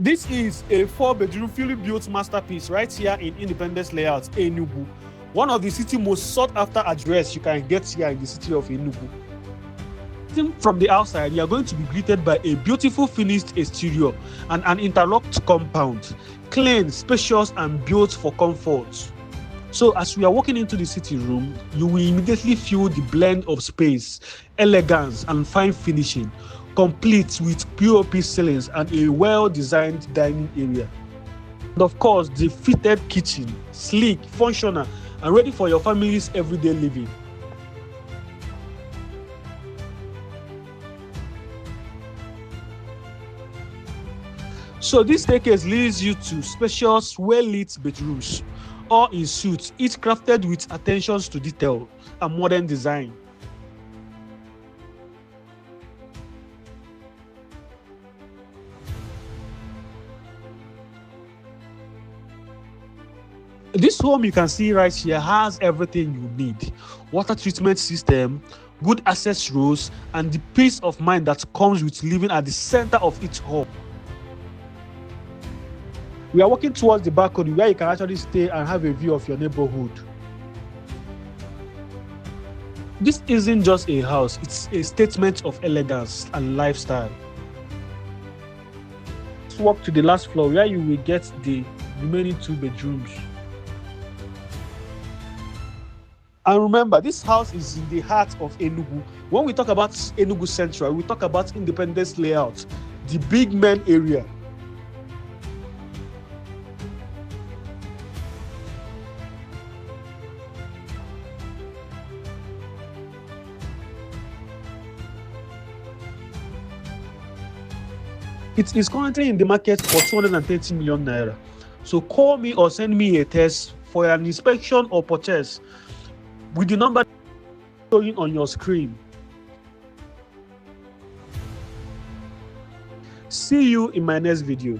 This is a 4-bedroom fully built masterpiece right here in Independence Layout, Enugu. One of the city's most sought after address you can get here in the city of Enugu. From the outside, you are going to be greeted by a beautiful finished exterior and an interlocked compound, clean, spacious, and built for comfort. So as we are walking into the sitting room, you will immediately feel the blend of space, elegance, and fine finishing, complete with POP ceilings and a well-designed dining area. And of course, the fitted kitchen, sleek, functional, and ready for your family's everyday living. So this staircase leads you to spacious, well-lit bedrooms, all in suites, each crafted with attentions to detail and modern design. This home you can see right here has everything you need: water treatment system, good access roads, and the peace of mind that comes with living at the center of each home. We are walking towards the balcony where you can actually stay and have a view of your neighborhood. This isn't just a house, it's a statement of elegance and lifestyle. Let's walk to the last floor where you will get the remaining 2 bedrooms. And remember, this house is in the heart of Enugu. When we talk about Enugu Central, we talk about Independence Layout, the big main area. It is currently in the market for 230 million naira. So call me or send me a text for an inspection or purchase with the number showing on your screen. See you in my next video.